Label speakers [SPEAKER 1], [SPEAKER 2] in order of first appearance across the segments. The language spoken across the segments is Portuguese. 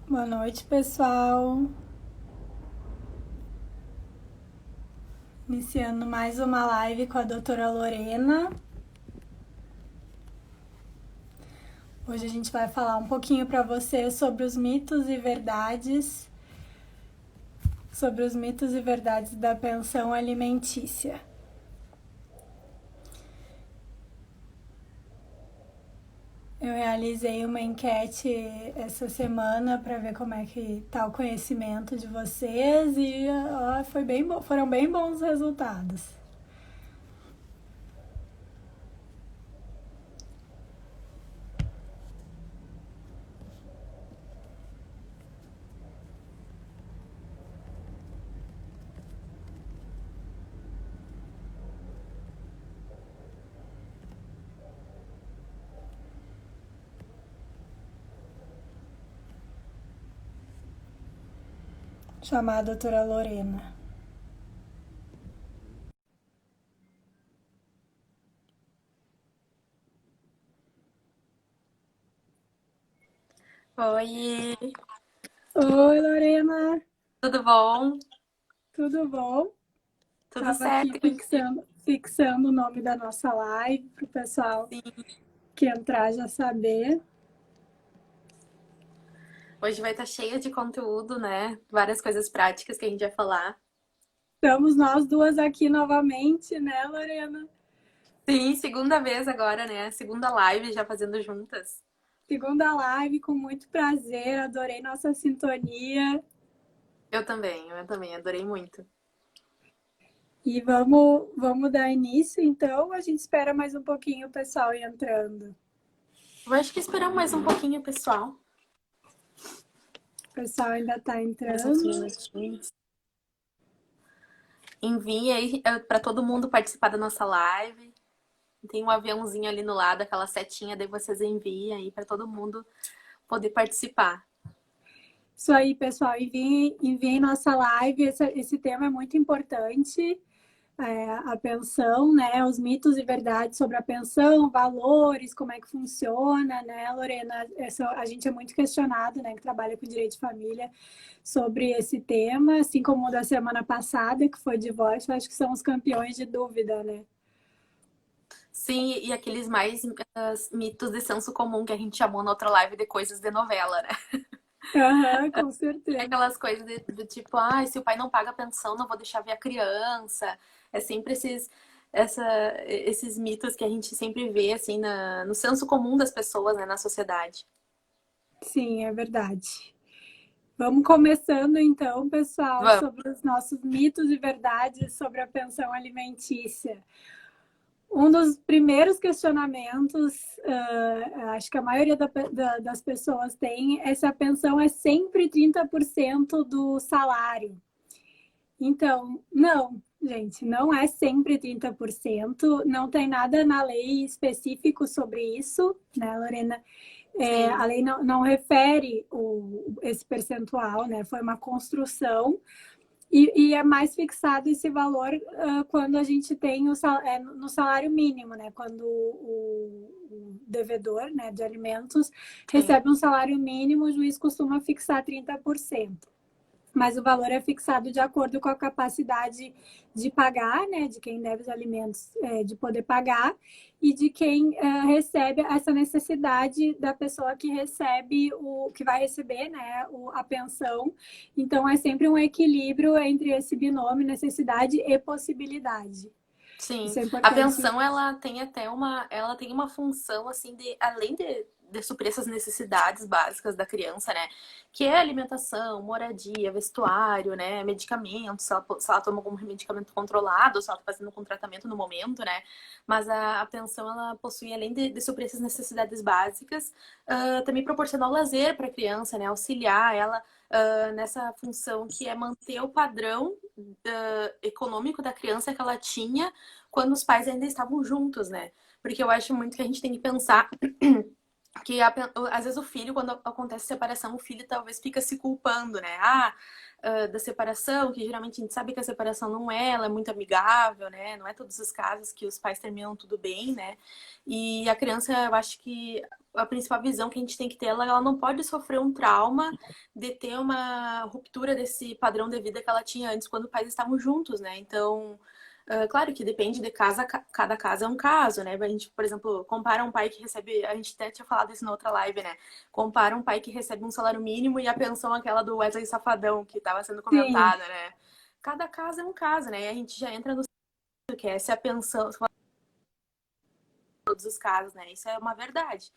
[SPEAKER 1] Boa noite, pessoal. Iniciando mais uma live com a doutora Lorena. Hoje a gente vai falar um pouquinho para você sobre os mitos e verdades, da pensão alimentícia. Eu realizei uma enquete essa semana para ver como é que tá o conhecimento de vocês e foram bem bons os resultados. Chamar a doutora Lorena.
[SPEAKER 2] Oi,
[SPEAKER 1] Oi, Lorena.
[SPEAKER 2] tudo bom?
[SPEAKER 1] Tudo bom?
[SPEAKER 2] Tudo
[SPEAKER 1] Tava aqui
[SPEAKER 2] certo contigo?
[SPEAKER 1] fixando o nome da nossa live para o pessoal
[SPEAKER 2] Sim.
[SPEAKER 1] que entrar já saber.
[SPEAKER 2] Hoje vai estar cheia de conteúdo, né? Várias coisas práticas que a gente vai falar.
[SPEAKER 1] Estamos nós duas aqui novamente, né, Lorena?
[SPEAKER 2] Sim, segunda vez agora, né? Segunda live já fazendo juntas.
[SPEAKER 1] Segunda live, com muito prazer, adorei nossa sintonia.
[SPEAKER 2] Eu também, adorei muito.
[SPEAKER 1] E vamos dar início, então. A gente espera mais um pouquinho o pessoal ir entrando.
[SPEAKER 2] Eu acho que esperar mais um pouquinho, pessoal.
[SPEAKER 1] O pessoal ainda está
[SPEAKER 2] Mais uns
[SPEAKER 1] entrando.
[SPEAKER 2] minutinhos. Envie aí para todo mundo participar da nossa live. Tem um aviãozinho ali no lado, aquela setinha, daí vocês enviem aí para todo mundo poder participar.
[SPEAKER 1] Isso aí, pessoal, enviem nossa live. Esse tema é muito importante. A pensão, né? Os mitos e verdades sobre a pensão, valores, como é que funciona, né, Lorena? A gente é muito questionado, né, que trabalha com direito de família, sobre esse tema, assim como o da semana passada, que foi divórcio, acho que são os campeões de dúvida, né?
[SPEAKER 2] Sim, e aqueles mais mitos de senso comum que a gente chamou na outra live de coisas de novela, né?
[SPEAKER 1] Aham, com
[SPEAKER 2] É
[SPEAKER 1] certeza.
[SPEAKER 2] aquelas coisas do tipo, se o pai não paga a pensão, não vou deixar ver a criança. É sempre esses mitos que a gente sempre vê, assim, no senso comum das pessoas, né, na sociedade.
[SPEAKER 1] Sim, é verdade. Vamos começando então, pessoal,
[SPEAKER 2] Vamos.
[SPEAKER 1] sobre os nossos mitos e verdades sobre a pensão alimentícia. Um dos primeiros questionamentos, acho que a maioria das pessoas tem, é se a pensão é sempre 30% do salário. Então, não, gente, não é sempre 30%, não tem nada na lei específico sobre isso, né, Lorena? A
[SPEAKER 2] Sim,
[SPEAKER 1] lei não refere esse percentual, né? Foi uma construção e é mais fixado esse valor quando a gente tem no salário mínimo, né? Quando o devedor, né, de alimentos
[SPEAKER 2] sim.
[SPEAKER 1] recebe um salário mínimo, o juiz costuma fixar 30%, mas o valor é fixado de acordo com a capacidade de pagar, né, de quem deve os alimentos, de poder pagar, e de quem recebe essa necessidade da pessoa que recebe que vai receber, né, a pensão. Então é sempre um equilíbrio entre esse binômio necessidade e possibilidade.
[SPEAKER 2] Sim,
[SPEAKER 1] Isso é
[SPEAKER 2] a
[SPEAKER 1] importante.
[SPEAKER 2] pensão ela tem uma função assim de além de suprir essas necessidades básicas da criança, né? Que é alimentação, moradia, vestuário, né? Medicamentos, se ela toma algum medicamento controlado, se ela tá fazendo um tratamento no momento, né? Mas a pensão ela possui, além de suprir essas necessidades básicas, também proporcionar o lazer para a criança, né? Auxiliar ela nessa função que é manter o padrão econômico da criança que ela tinha quando os pais ainda estavam juntos, né? Porque eu acho muito que a gente tem que pensar que às vezes o filho, quando acontece separação, o filho talvez fica se culpando, né? Da separação, que geralmente a gente sabe que a separação não é, ela é muito amigável, né? Não é todos os casos que os pais terminam tudo bem, né? E a criança, eu acho que a principal visão que a gente tem que ter, ela não pode sofrer um trauma de ter uma ruptura desse padrão de vida que ela tinha antes quando os pais estavam juntos, né? Então, claro que depende de cada caso é um caso, né? A gente, por exemplo, compara um pai que recebe, a gente até tinha falado isso na outra live, né? Compara um pai que recebe um salário mínimo e a pensão aquela do Wesley Safadão, que estava sendo
[SPEAKER 1] Sim,
[SPEAKER 2] comentada, né? Cada caso é um caso, né? E a gente já entra no que é se a pensão, todos os casos, né? Isso é uma verdade.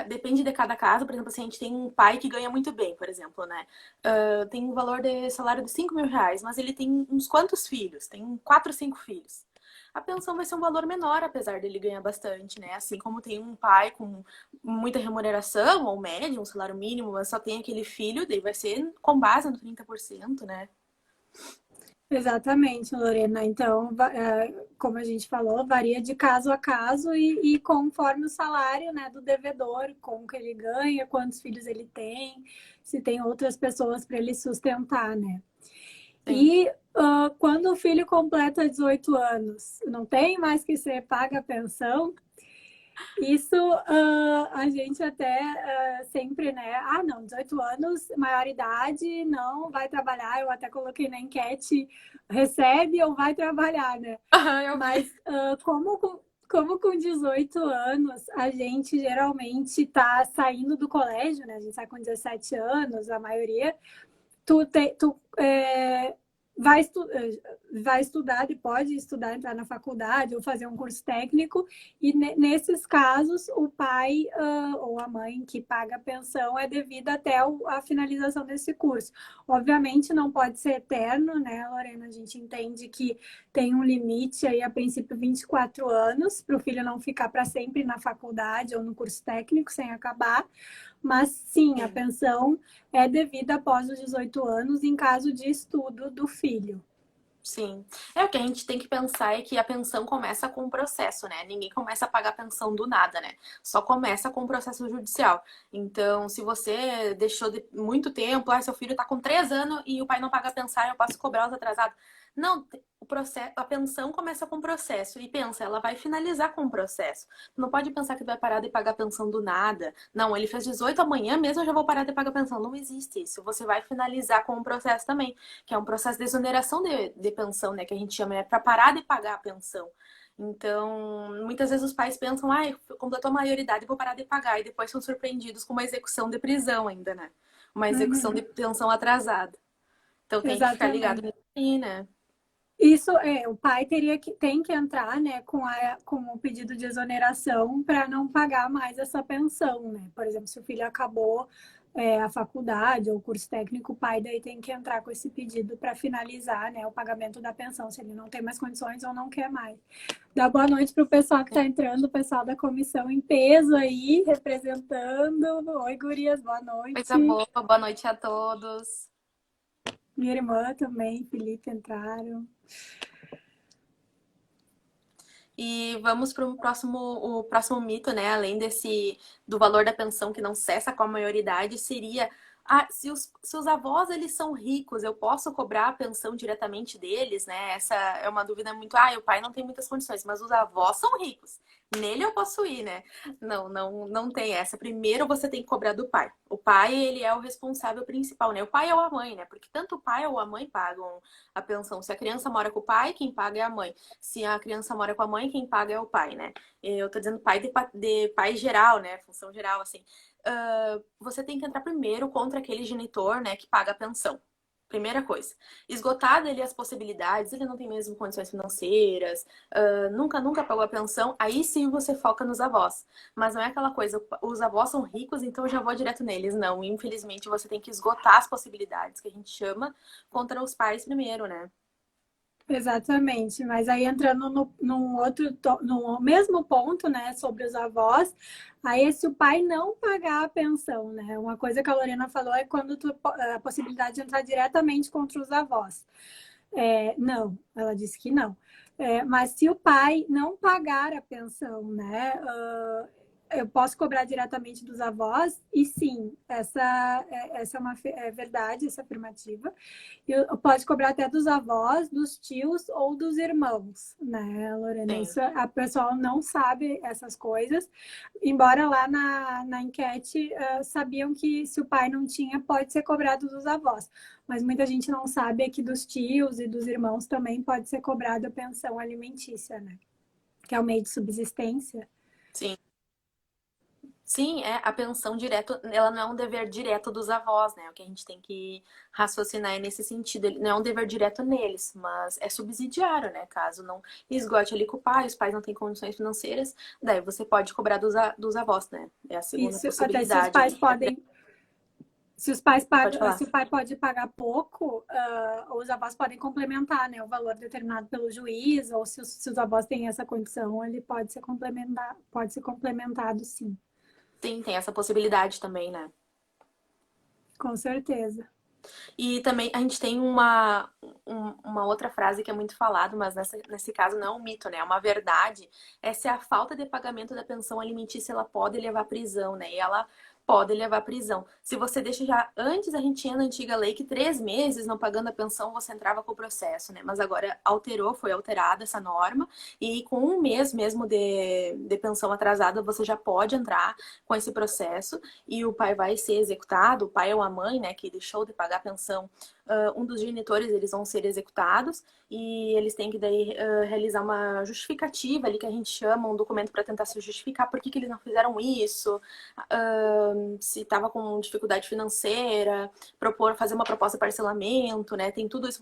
[SPEAKER 2] Depende de cada caso, por exemplo, se a gente tem um pai que ganha muito bem, por exemplo, né? Tem um valor de salário de R$ 5.000, mas ele tem uns quantos filhos? Tem 4, 5 filhos. A pensão vai ser um valor menor, apesar dele ganhar bastante, né? Assim como tem um pai com muita remuneração, ou médio, um salário mínimo, mas só tem aquele filho, daí vai ser com base no 30%, né?
[SPEAKER 1] exatamente, Lorena. Então, como a gente falou, varia de caso a caso e conforme o salário, né, do devedor, como que ele ganha, quantos filhos ele tem, se tem outras pessoas para ele sustentar, né?
[SPEAKER 2] Sim.
[SPEAKER 1] E quando o filho completa 18 anos, não tem mais que ser paga a pensão. Isso a gente até sempre, né? Ah, não, 18 anos, maioridade, não vai trabalhar. Eu até coloquei na enquete, recebe ou vai trabalhar, né?
[SPEAKER 2] Eu vi.
[SPEAKER 1] Mas como com 18 anos, a gente geralmente está saindo do colégio, né? A gente sai com 17 anos, a maioria. Tu vai, vai estudar e pode estudar, entrar na faculdade ou fazer um curso técnico, e nesses casos o pai ou a mãe que paga a pensão é devida até a finalização desse curso. Obviamente não pode ser eterno, né, Lorena? A gente entende que tem um limite aí, a princípio 24 anos, para o filho não ficar para sempre na faculdade ou no curso técnico sem acabar. Mas sim, a
[SPEAKER 2] Sim.
[SPEAKER 1] pensão é devida após os 18 anos em caso de estudo do filho.
[SPEAKER 2] Sim. O que a gente tem que pensar é que a pensão começa com o processo, né? Ninguém começa a pagar pensão do nada, né? Só começa com o processo judicial. Então, se você deixou de muito tempo, seu filho tá com 3 anos e o pai não paga a pensão, eu posso cobrar os atrasados. Não, o processo, a pensão começa com o processo. E pensa, ela vai finalizar com o processo. Não pode pensar que vai parar de pagar pensão do nada. Não, ele fez 18 amanhã mesmo, eu já vou parar de pagar pensão. Não existe isso. Você vai finalizar com o processo também, que é um processo de exoneração de pensão, né? Que a gente chama, né? Para parar de pagar a pensão. Então, muitas vezes os pais pensam, completou a maioridade, vou parar de pagar. E depois são surpreendidos com uma execução de prisão ainda, né? Uma execução de
[SPEAKER 1] Uhum,
[SPEAKER 2] pensão atrasada. Então tem que ficar ligado
[SPEAKER 1] exatamente.
[SPEAKER 2] nisso aí, né?
[SPEAKER 1] Isso é, o pai tem que entrar, né, com o pedido de exoneração para não pagar mais essa pensão, né? Por exemplo, se o filho acabou a faculdade ou o curso técnico, o pai daí tem que entrar com esse pedido para finalizar, né, o pagamento da pensão, se ele não tem mais condições ou não quer mais. Dá boa noite para o pessoal que está entrando, o pessoal da comissão em peso aí, representando. Oi, gurias, boa
[SPEAKER 2] Coisa
[SPEAKER 1] noite.
[SPEAKER 2] boa, boa noite a todos.
[SPEAKER 1] Minha irmã também, Felipe entraram.
[SPEAKER 2] E vamos para o próximo mito, né? Além desse do valor da pensão que não cessa com a maioridade, seria se os avós eles são ricos, eu posso cobrar a pensão diretamente deles, né? Essa é uma dúvida muito. O pai não tem muitas condições, mas os avós são ricos. Nele eu posso ir, né? Não, não, não tem essa. Primeiro você tem que cobrar do pai. O pai, ele é o responsável principal, né? O pai ou a mãe, né? Porque tanto o pai ou a mãe pagam a pensão. Se a criança mora com o pai, quem paga é a mãe. Se a criança mora com a mãe, quem paga é o pai, né? Eu tô dizendo pai de pai geral, né? Função geral, assim. Você tem que entrar primeiro contra aquele genitor, né, que paga a pensão. Primeira coisa. Esgotado ele as possibilidades, ele não tem mesmo condições financeiras, nunca pagou a pensão, aí sim você foca nos avós. Mas não é aquela coisa, os avós são ricos, então eu já vou direto neles. Não, infelizmente você tem que esgotar as possibilidades, que a gente chama, contra os pais primeiro, né?
[SPEAKER 1] Exatamente, mas aí entrando no mesmo ponto, né, sobre os avós, aí se o pai não pagar a pensão, né, uma coisa que a Lorena falou é quando a possibilidade de entrar diretamente contra os avós. Não, ela disse que não. Mas se o pai não pagar a pensão, né, eu posso cobrar diretamente dos avós, e sim, essa é uma verdade, essa afirmativa. Eu pode cobrar até dos avós, dos tios ou dos irmãos, né, Lorena?
[SPEAKER 2] Sim.
[SPEAKER 1] Isso a pessoa não sabe essas coisas, embora lá na enquete sabiam que se o pai não tinha, pode ser cobrado dos avós. Mas muita gente não sabe que dos tios e dos irmãos também pode ser cobrada a pensão alimentícia, né? Que é o meio de subsistência.
[SPEAKER 2] Sim. Sim, a pensão direto, ela não é um dever direto dos avós, né? O que a gente tem que raciocinar é nesse sentido. Ele não é um dever direto neles, mas é subsidiário, né? Caso não esgote ali com o pai, os pais não têm condições financeiras, daí você pode cobrar dos avós, né? É a segunda
[SPEAKER 1] Isso, até se os
[SPEAKER 2] possibilidade
[SPEAKER 1] pais
[SPEAKER 2] ali.
[SPEAKER 1] podem, se os pais
[SPEAKER 2] Pode
[SPEAKER 1] pagam,
[SPEAKER 2] falar.
[SPEAKER 1] se o pai pode pagar pouco, os avós podem complementar, né, o valor determinado pelo juiz, ou se os avós têm essa condição, ele pode ser complementado, sim,
[SPEAKER 2] Sim, tem essa possibilidade também, né?
[SPEAKER 1] com certeza.
[SPEAKER 2] E também a gente tem uma outra frase que é muito falada, mas nesse caso não é um mito, né? É uma verdade. É se a falta de pagamento da pensão alimentícia ela pode levar à prisão, né? E ela pode levar à prisão. Se você deixa já. Antes a gente tinha na antiga lei que 3 meses não pagando a pensão você entrava com o processo, né? Mas agora foi alterada essa norma. E com 1 mês mesmo de pensão atrasada você já pode entrar com esse processo e o pai vai ser executado, o pai ou a mãe, né, que deixou de pagar a pensão, um dos genitores, eles vão ser executados e eles têm que daí realizar uma justificativa ali, que a gente chama, um documento para tentar se justificar por que eles não fizeram isso, se estava com dificuldade financeira, fazer uma proposta de parcelamento, né, tem tudo isso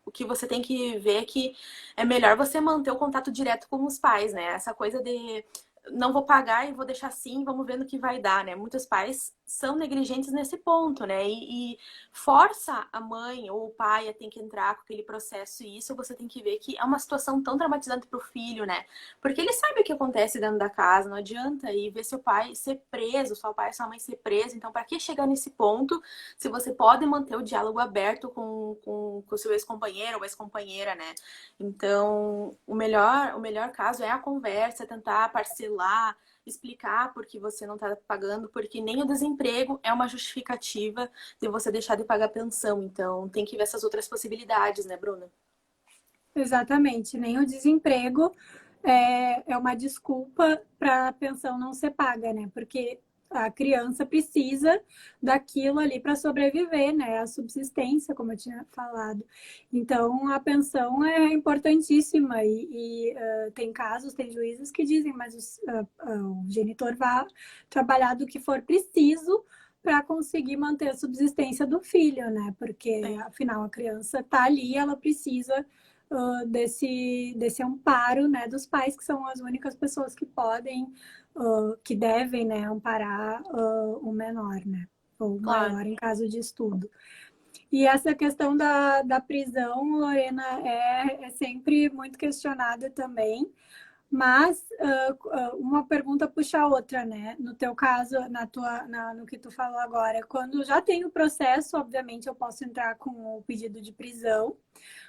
[SPEAKER 2] o que você tem que ver é que é melhor você manter o contato direto com os pais, né? Essa coisa de não vou pagar e vou deixar assim, vamos ver no que vai dar, né? Muitos pais são negligentes nesse ponto, né? E força a mãe ou o pai a ter que entrar com aquele processo. E isso você tem que ver que é uma situação tão traumatizante para o filho, né? Porque ele sabe o que acontece dentro da casa, não adianta ir ver seu pai ser preso, seu pai e sua mãe ser preso. Então, para que chegar nesse ponto se você pode manter o diálogo aberto com o seu ex-companheiro ou ex-companheira, né? Então, o melhor caso é a conversa, tentar parcelar, explicar por que você não está pagando, porque nem o desemprego é uma justificativa de você deixar de pagar pensão. Então, tem que ver essas outras possibilidades, né, Bruna?
[SPEAKER 1] Exatamente, nem o desemprego é uma desculpa para a pensão não ser paga, né? Porque a criança precisa daquilo ali para sobreviver, né? A subsistência, como eu tinha falado. Então, a pensão é importantíssima tem casos, tem juízes que dizem, mas o genitor vai trabalhar do que for preciso para conseguir manter a subsistência do filho, né? Porque,
[SPEAKER 2] Sim,
[SPEAKER 1] afinal, a criança está ali, ela precisa desse amparo, né, dos pais, que são as únicas pessoas que podem, que devem, né, amparar o menor, né, ou o
[SPEAKER 2] claro.
[SPEAKER 1] maior em caso de estudo. E essa questão da prisão, Lorena, é sempre muito questionada também, mas uma pergunta puxa a outra, né? No teu caso, no que tu falou agora, quando já tem o processo, obviamente eu posso entrar com o pedido de prisão.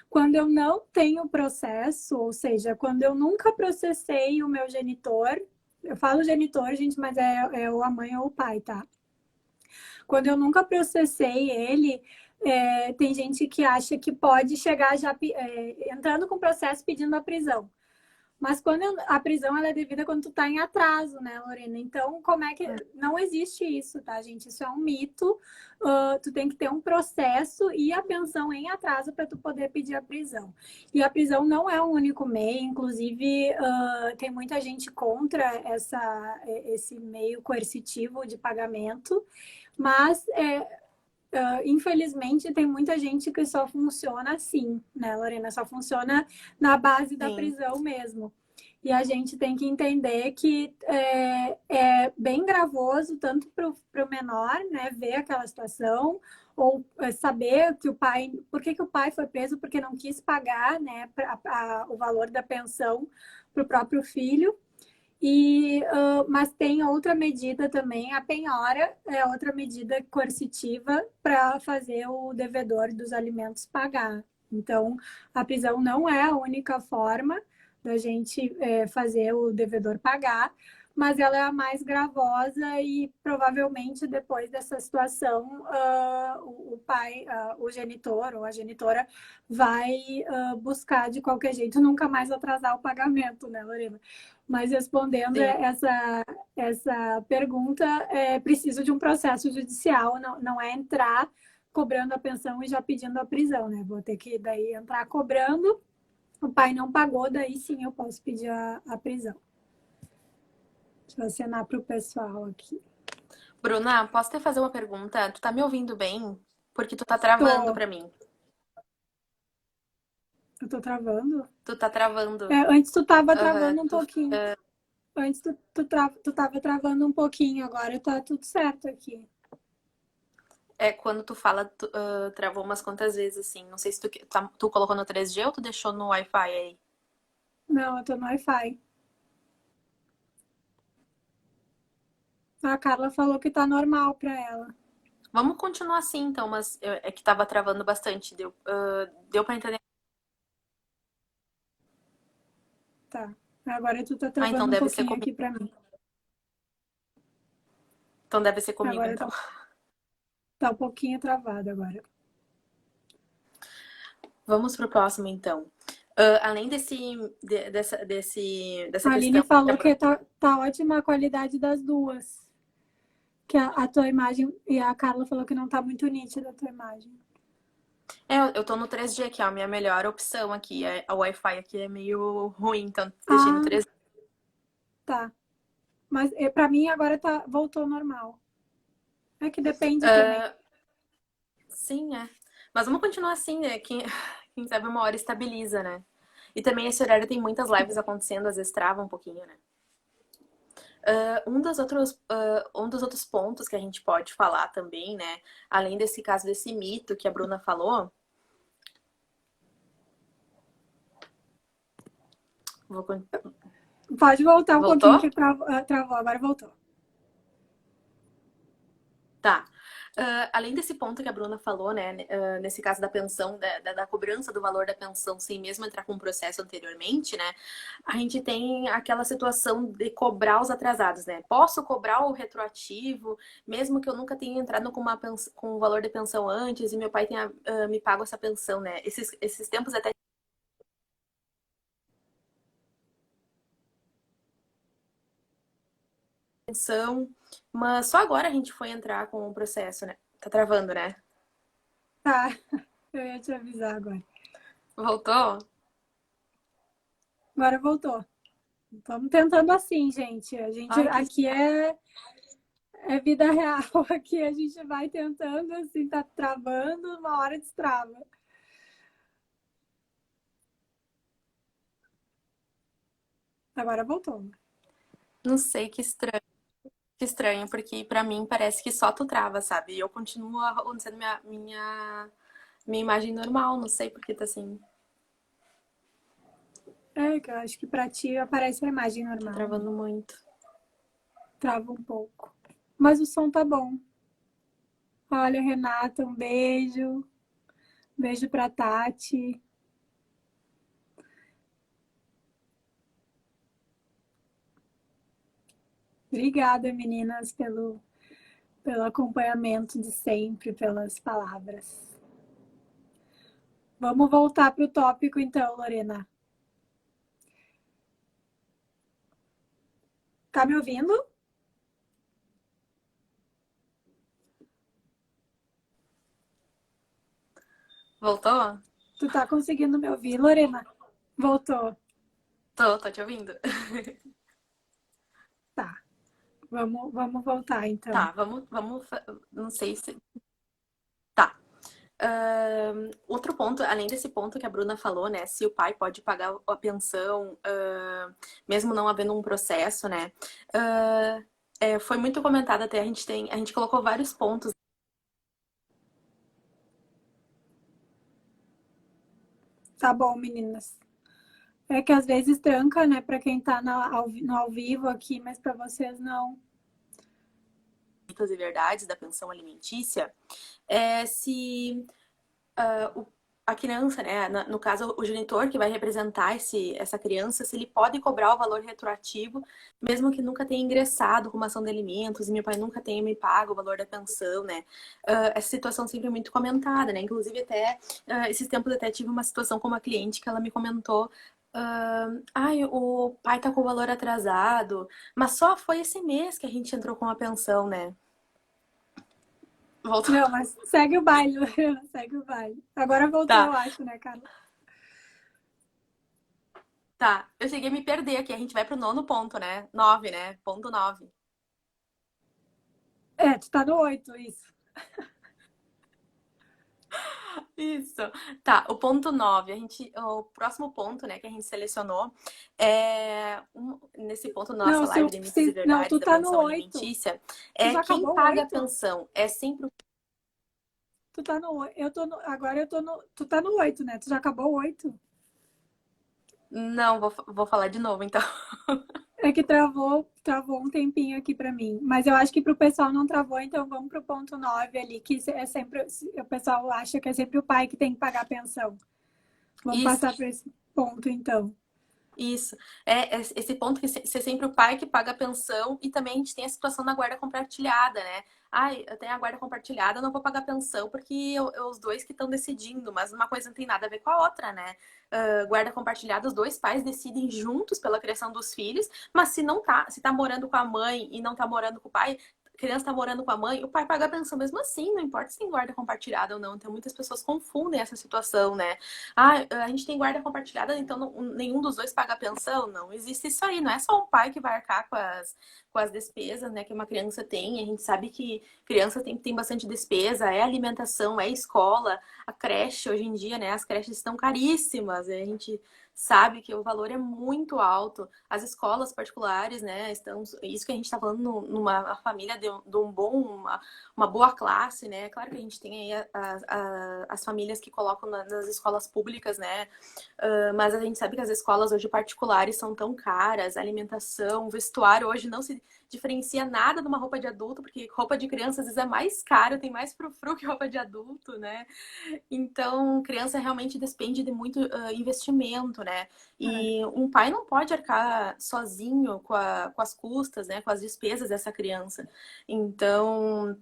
[SPEAKER 1] Quando eu não tenho processo, ou seja, quando eu nunca processei o meu genitor, eu falo genitor, gente, mas é ou a mãe ou o pai, tá? Quando eu nunca processei ele, tem gente que acha que pode chegar já entrando com processo pedindo a prisão. Mas quando a prisão ela é devida quando tu tá em atraso, né, Lorena? Então, como é que. Não existe isso, tá, gente? Isso é um mito. Tu tem que ter um processo e a pensão em atraso para tu poder pedir a prisão. E a prisão não é o único meio, inclusive, tem muita gente contra esse meio coercitivo de pagamento, mas infelizmente, tem muita gente que só funciona assim, né, Lorena? Só funciona na base da
[SPEAKER 2] Sim,
[SPEAKER 1] prisão mesmo. E a gente tem que entender que é bem gravoso, tanto para o menor, né, ver aquela situação, ou saber que o pai, por que o pai foi preso, porque não quis pagar, né, o valor da pensão para o próprio filho. Mas tem outra medida também, a penhora é outra medida coercitiva para fazer o devedor dos alimentos pagar. Então, a prisão não é a única forma da gente fazer o devedor pagar, mas ela é a mais gravosa e provavelmente depois dessa situação o pai, o genitor ou a genitora vai buscar de qualquer jeito nunca mais atrasar o pagamento, né, Lorena? Mas respondendo
[SPEAKER 2] Sim.
[SPEAKER 1] essa pergunta, é preciso de um processo judicial, não é entrar cobrando a pensão e já pedindo a prisão, né? Vou ter que daí entrar cobrando, o pai não pagou, daí sim eu posso pedir a prisão. Deixa eu acionar para o pessoal aqui.
[SPEAKER 2] Bruna, posso te fazer uma pergunta? Tu tá me ouvindo bem? Porque tu tá travando
[SPEAKER 1] Tô,
[SPEAKER 2] pra mim.
[SPEAKER 1] eu tô travando?
[SPEAKER 2] Tu tá travando.
[SPEAKER 1] Antes tu tava
[SPEAKER 2] Aham,
[SPEAKER 1] travando um pouquinho. Antes tu tava travando um pouquinho, agora tá tudo certo aqui.
[SPEAKER 2] é quando tu fala, travou umas quantas vezes, assim. Não sei se tu colocou no 3G ou tu deixou no Wi-Fi aí.
[SPEAKER 1] Não, eu tô no Wi-Fi. A Carla falou que tá normal pra ela.
[SPEAKER 2] Vamos continuar assim, então, mas é que tava travando bastante. Deu pra entender?
[SPEAKER 1] Tá. Agora tu tá
[SPEAKER 2] Ah, então
[SPEAKER 1] travando um
[SPEAKER 2] deve ser
[SPEAKER 1] pouquinho
[SPEAKER 2] comigo.
[SPEAKER 1] aqui pra mim.
[SPEAKER 2] Então deve ser comigo,
[SPEAKER 1] Agora
[SPEAKER 2] então.
[SPEAKER 1] tá um pouquinho travado agora.
[SPEAKER 2] Vamos pro próximo, então. Além dessa
[SPEAKER 1] A Aline
[SPEAKER 2] questão.
[SPEAKER 1] falou que tá ótima a qualidade das duas. Que a tua imagem. E a Carla falou que não tá muito nítida a tua imagem.
[SPEAKER 2] Eu tô no 3G aqui, ó. A minha melhor opção aqui. A Wi-Fi aqui é meio ruim, então deixei no
[SPEAKER 1] Ah,
[SPEAKER 2] 3G.
[SPEAKER 1] tá. Mas pra mim agora voltou normal. É que depende também.
[SPEAKER 2] Sim, é. Mas vamos continuar assim, né? Quem sabe uma hora estabiliza, né? E também esse horário tem muitas lives acontecendo, às vezes trava um pouquinho, né? Um dos outros pontos que a gente pode falar também, né? Além desse caso desse mito que a Bruna falou, vou...
[SPEAKER 1] Pode voltar um pouquinho
[SPEAKER 2] voltou?
[SPEAKER 1] que travou, agora voltou.
[SPEAKER 2] Tá. Além desse ponto que a Bruna falou, né? Nesse caso da pensão, da cobrança do valor da pensão, sem mesmo entrar com o processo anteriormente, né? A gente tem aquela situação de cobrar os atrasados, né? Posso cobrar o retroativo, mesmo que eu nunca tenha entrado com o valor de pensão antes e meu pai tenha me pago essa pensão, né? Esses tempos até pensão, mas só agora a gente foi entrar com o processo, né? Tá travando, né?
[SPEAKER 1] Tá, eu ia te avisar agora.
[SPEAKER 2] Voltou?
[SPEAKER 1] Agora voltou. Estamos tentando assim, gente. A gente
[SPEAKER 2] Ai, que
[SPEAKER 1] aqui é vida real. Aqui a gente vai tentando, assim, tá travando, uma hora destrava. Agora voltou.
[SPEAKER 2] não sei, que estranho. Que estranho, porque pra mim parece que só tu trava, sabe? E eu continuo acontecendo minha imagem normal, não sei por que tá assim,
[SPEAKER 1] É, que eu acho que pra ti aparece a imagem
[SPEAKER 2] tá
[SPEAKER 1] normal, né?
[SPEAKER 2] travando muito.
[SPEAKER 1] Trava um pouco. Mas o som tá bom. Olha, Renata, um beijo. Beijo pra Tati. Obrigada, meninas, pelo acompanhamento de sempre, pelas palavras. Vamos voltar para o tópico, então, Lorena. Tá me ouvindo?
[SPEAKER 2] Voltou?
[SPEAKER 1] Tu tá conseguindo me ouvir, Lorena? Voltou.
[SPEAKER 2] Tô te ouvindo.
[SPEAKER 1] Tá. Vamos voltar, então.
[SPEAKER 2] Tá, não sei se. Tá. Outro ponto, além desse ponto que a Bruna falou, né? Se o pai pode pagar a pensão, mesmo não havendo um processo, né? Foi muito comentado até, a gente colocou vários pontos.
[SPEAKER 1] Tá bom, meninas. É que às vezes tranca, né, para quem tá no ao vivo aqui, mas para vocês não.
[SPEAKER 2] Mitos e verdades da pensão alimentícia, se a criança, né? No caso, o genitor que vai representar essa criança, se ele pode cobrar o valor retroativo, mesmo que nunca tenha ingressado com uma ação de alimentos e meu pai nunca tenha me pago o valor da pensão, né? Essa situação sempre é muito comentada, né? Inclusive, até esses tempos até tive uma situação com uma cliente que ela me comentou. Ai, o pai tá com o valor atrasado, mas só foi esse mês que a gente entrou com a pensão, né? Voltou.
[SPEAKER 1] Não, mas segue o baile, Lorena, segue o baile. Agora voltou,
[SPEAKER 2] Tá.
[SPEAKER 1] eu acho, né, Carla?
[SPEAKER 2] Tá, eu cheguei a me perder aqui. A gente vai pro nono ponto, né? 9, né? Ponto 9.
[SPEAKER 1] É, tu tá no 8, isso.
[SPEAKER 2] Isso. Tá, o ponto 9. O próximo ponto, né, que a gente selecionou nesse ponto da nossa
[SPEAKER 1] Não,
[SPEAKER 2] live de mitos e
[SPEAKER 1] não,
[SPEAKER 2] verdades
[SPEAKER 1] tu
[SPEAKER 2] da
[SPEAKER 1] tá no
[SPEAKER 2] pensão
[SPEAKER 1] 8.
[SPEAKER 2] alimentícia,
[SPEAKER 1] Tu
[SPEAKER 2] é
[SPEAKER 1] já
[SPEAKER 2] quem
[SPEAKER 1] acabou o
[SPEAKER 2] paga a
[SPEAKER 1] 8?
[SPEAKER 2] pensão. É sempre
[SPEAKER 1] Tu tá no 8. Agora eu tô no. Tu tá no 8, né? Tu já acabou o 8?
[SPEAKER 2] Não, vou falar de novo, então.
[SPEAKER 1] É que travou um tempinho aqui pra mim. Mas eu acho que pro pessoal não travou, então vamos pro ponto 9 ali, que é sempre. O pessoal acha que é sempre o pai que tem que pagar a pensão. Vamos
[SPEAKER 2] Isso.
[SPEAKER 1] passar por esse ponto, então.
[SPEAKER 2] Isso. Esse ponto que ser sempre o pai que paga a pensão e também a gente tem a situação da guarda compartilhada, né? Ai, eu tenho a guarda compartilhada, eu não vou pagar a pensão porque os dois que estão decidindo, mas uma coisa não tem nada a ver com a outra, né? Guarda compartilhada, os dois pais decidem juntos pela criação dos filhos, mas se tá morando com a mãe e não tá morando com o pai, a criança tá morando com a mãe, o pai paga a pensão mesmo assim, não importa se tem guarda compartilhada ou não. Então muitas pessoas confundem essa situação, né? Ah, a gente tem guarda compartilhada, então nenhum dos dois paga a pensão? Não existe isso aí. Não é só um pai que vai arcar com as despesas, né, que uma criança tem. A gente sabe que criança tem bastante despesa, é alimentação, é escola, a creche hoje em dia, né? As creches estão caríssimas. A gente sabe que o valor é muito alto. As escolas particulares, né, estão. Isso que a gente está falando numa família de um bom, uma boa classe, né? Claro que a gente tem aí as famílias que colocam nas escolas públicas, né? Mas a gente sabe que as escolas hoje particulares são tão caras, a alimentação, o vestuário hoje não se diferencia nada de uma roupa de adulto, porque roupa de criança às vezes é mais cara, tem mais frufru que roupa de adulto, né? Então, criança realmente depende de muito investimento, né? E um pai não pode arcar sozinho com as custas, né? Com as despesas dessa criança. Então,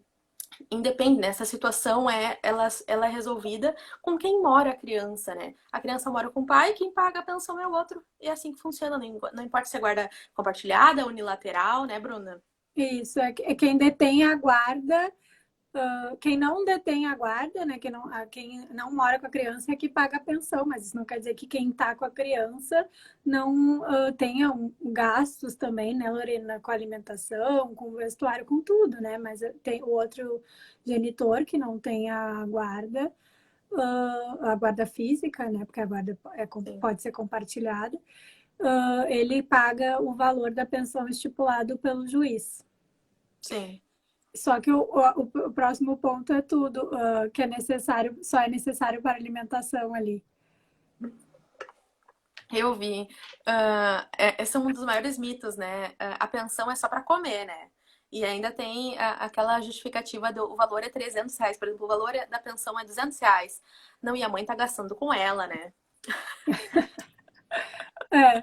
[SPEAKER 2] independe, né? Essa situação ela é resolvida com quem mora a criança, né? A criança mora com o pai, quem paga a pensão é o outro. E é assim que funciona, não importa se é guarda compartilhada, unilateral, né, Bruna?
[SPEAKER 1] Isso, é quem detém a guarda. Quem não detém a guarda, né? Quem não mora com a criança é que paga a pensão, mas isso não quer dizer que quem está com a criança não tenha gastos também, né, Lorena, com alimentação, com vestuário, com tudo, né? Mas tem o outro genitor que não tem a guarda física, né? Porque a guarda pode ser compartilhada. Ele paga o valor da pensão estipulado pelo juiz.
[SPEAKER 2] Sim.
[SPEAKER 1] Só que o próximo ponto é tudo que é necessário, só é necessário para alimentação ali.
[SPEAKER 2] Eu vi. Esse é um dos maiores mitos, né? A pensão é só para comer, né? E ainda tem aquela justificativa do o valor é R$ 300. Por exemplo, o valor da pensão é R$ 200. Não, e a mãe tá gastando com ela, né?
[SPEAKER 1] É,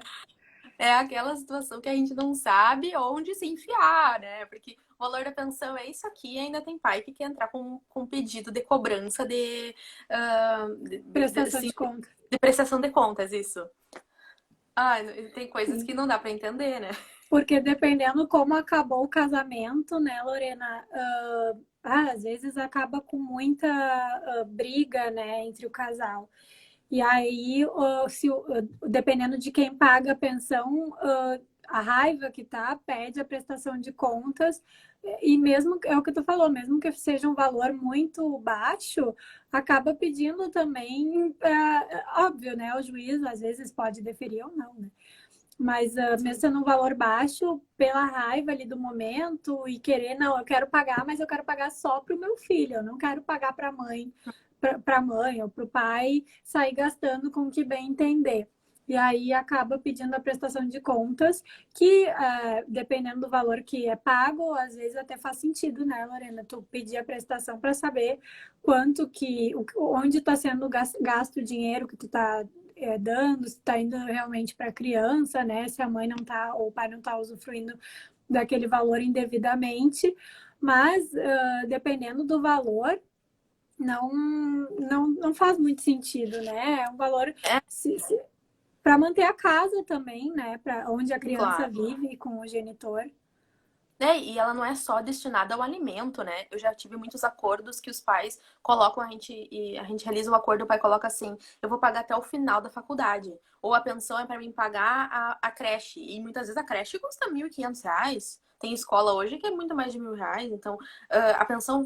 [SPEAKER 2] É aquela situação que a gente não sabe onde se enfiar, né? Porque o valor da pensão é isso aqui, e ainda tem pai que quer entrar com pedido de cobrança
[SPEAKER 1] prestação
[SPEAKER 2] assim,
[SPEAKER 1] de conta.
[SPEAKER 2] de prestação de contas, isso. Ai, tem coisas
[SPEAKER 1] Sim.
[SPEAKER 2] que não dá para entender, né?
[SPEAKER 1] Porque dependendo como acabou o casamento, né, Lorena? Às vezes acaba com muita briga, né, entre o casal. E aí, dependendo de quem paga a pensão, a raiva que tá, pede a prestação de contas. E mesmo, é o que tu falou, mesmo que seja um valor muito baixo, acaba pedindo também, óbvio, né? O juiz às vezes pode deferir ou não, né? Mas mesmo sendo um valor baixo, pela raiva ali do momento e querer, não, eu quero pagar, mas eu quero pagar só para o meu filho, eu não quero pagar para a mãe ou para o pai sair gastando com o que bem entender. E aí acaba pedindo a prestação de contas, que dependendo do valor que é pago, às vezes até faz sentido, né, Lorena? Tu pedir a prestação para saber onde está sendo gasto o dinheiro que tu está dando, se está indo realmente para a criança, né? Se a mãe não está, ou o pai não está usufruindo daquele valor indevidamente. Mas, dependendo do valor, não faz muito sentido, né? É um valor
[SPEAKER 2] É,
[SPEAKER 1] para manter a casa também, né? Para onde a criança
[SPEAKER 2] claro.
[SPEAKER 1] vive com o genitor.
[SPEAKER 2] Né? E ela não é só destinada ao alimento, né? Eu já tive muitos acordos que os pais colocam e a gente realiza o acordo, o pai coloca assim, eu vou pagar até o final da faculdade. Ou a pensão é para mim pagar a creche. E muitas vezes a creche custa R$ 1.500. Tem escola hoje que é muito mais de R$ 1.000. Então, a pensão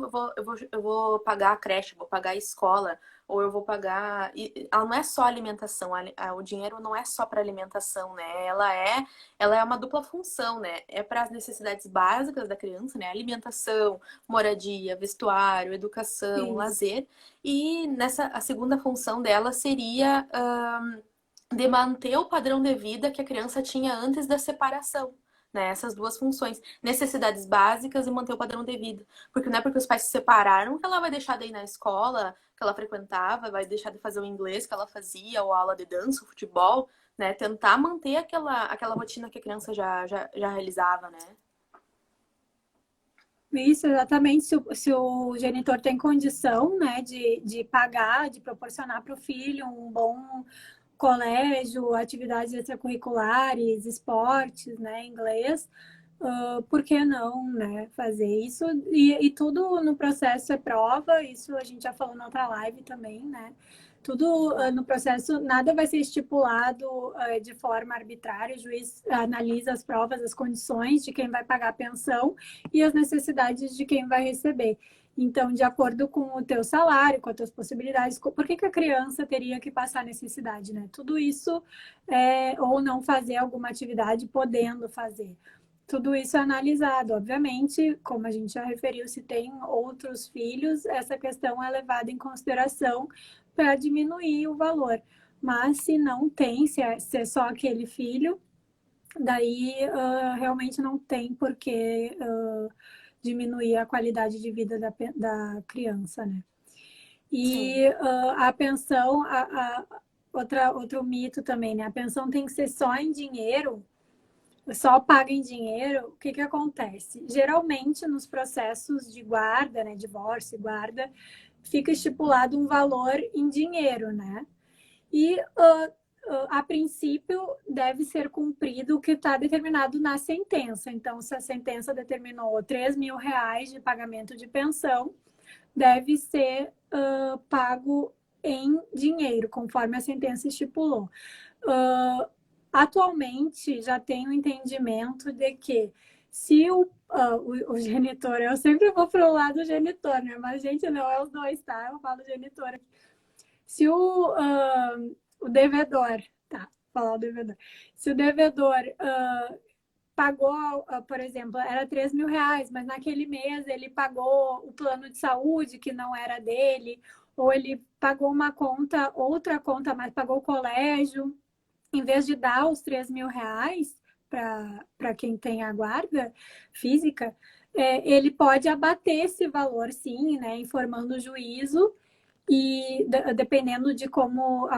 [SPEAKER 2] eu vou pagar a creche, vou pagar a escola, ou eu vou pagar. E ela não é só alimentação, o dinheiro não é só para alimentação, né? Ela é uma dupla função, né? É para as necessidades básicas da criança, né? Alimentação, moradia, vestuário, educação,
[SPEAKER 1] Isso.
[SPEAKER 2] lazer. E a segunda função dela seria de manter o padrão de vida que a criança tinha antes da separação. Né, essas duas funções, necessidades básicas e manter o padrão de vida. Porque não é porque os pais se separaram que ela vai deixar de ir na escola que ela frequentava, vai deixar de fazer o inglês que ela fazia, ou a aula de dança, o futebol, né? Tentar manter aquela rotina que a criança já realizava, né?
[SPEAKER 1] Isso, exatamente. Se o genitor tem condição, né, de pagar, de proporcionar para o filho um bom colégio, atividades extracurriculares, esportes, né, inglês, por que não, né, fazer isso? E tudo no processo é prova, isso a gente já falou na outra live também, né? Tudo no processo, nada vai ser estipulado de forma arbitrária, o juiz analisa as provas, as condições de quem vai pagar a pensão e as necessidades de quem vai receber. Então, de acordo com o teu salário, com as tuas possibilidades, por que a criança teria que passar necessidade, né? Tudo isso, ou não fazer alguma atividade podendo fazer. Tudo isso é analisado. Obviamente, como a gente já referiu, se tem outros filhos, essa questão é levada em consideração para diminuir o valor. Mas se não tem, se é só aquele filho, daí realmente não tem por que diminuir a qualidade de vida da criança, né?
[SPEAKER 2] Sim.
[SPEAKER 1] E a pensão, outro mito também, né? A pensão tem que ser só em dinheiro, só paga em dinheiro. O que acontece? Geralmente, nos processos de guarda, né? Divórcio e guarda, fica estipulado um valor em dinheiro, né? E a princípio deve ser cumprido o que está determinado na sentença. Então, se a sentença determinou R$ 3.000 de pagamento de pensão, deve ser pago em dinheiro, conforme a sentença estipulou. Atualmente já tem o entendimento de que se o genitor, eu sempre vou para o lado genitor, né? Mas, gente, não é os dois, tá? Eu falo genitor aqui. Se o devedor, tá? Vou falar o devedor. Se o devedor pagou, por exemplo, era R$ 3.000, mas naquele mês ele pagou o plano de saúde que não era dele, ou ele pagou uma conta, outra conta, mas pagou o colégio, em vez de dar os R$ 3.000 para quem tem a guarda física, ele pode abater esse valor, sim, né, informando o juízo e dependendo de como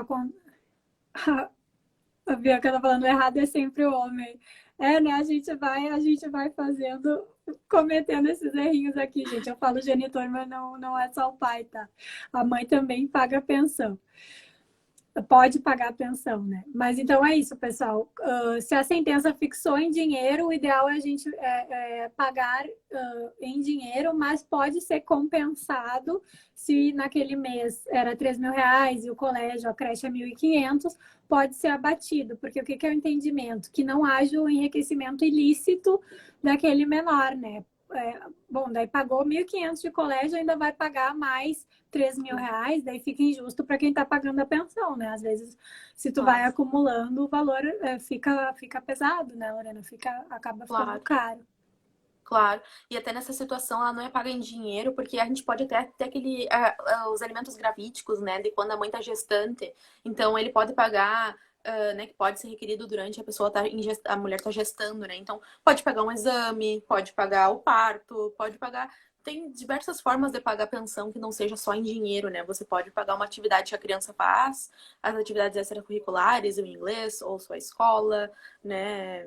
[SPEAKER 1] a Bianca tá falando errado, é sempre o homem. Né? A gente vai fazendo, cometendo esses errinhos aqui, gente. Eu falo genitor, mas não é só o pai, tá? A mãe também paga pensão. Pode pagar a pensão, né? Mas então é isso, pessoal. Se a sentença fixou em dinheiro, o ideal é a gente pagar em dinheiro, mas pode ser compensado se naquele mês era R$ 3.000 e o colégio, a creche é 1.500, pode ser abatido, porque o que é o entendimento? Que não haja o enriquecimento ilícito daquele menor, né? Bom, daí pagou 1.500 de colégio, ainda vai pagar mais R$ 3.000, daí fica injusto para quem está pagando a pensão, né? Às vezes, se tu vai
[SPEAKER 2] Claro,
[SPEAKER 1] acumulando, o valor fica pesado, né, Lorena? Acaba ficando
[SPEAKER 2] claro.
[SPEAKER 1] caro.
[SPEAKER 2] Claro, e até nessa situação ela não é paga em dinheiro, porque a gente pode até ter os alimentos gravídicos, né, de quando a mãe tá gestante. Então ele pode pagar né, que pode ser requerido durante a pessoa a mulher tá gestando, né? Então, pode pagar um exame, pode pagar o parto, pode pagar. Tem diversas formas de pagar pensão que não seja só em dinheiro, né? Você pode pagar uma atividade que a criança faz, as atividades extracurriculares, o inglês, ou sua escola, né?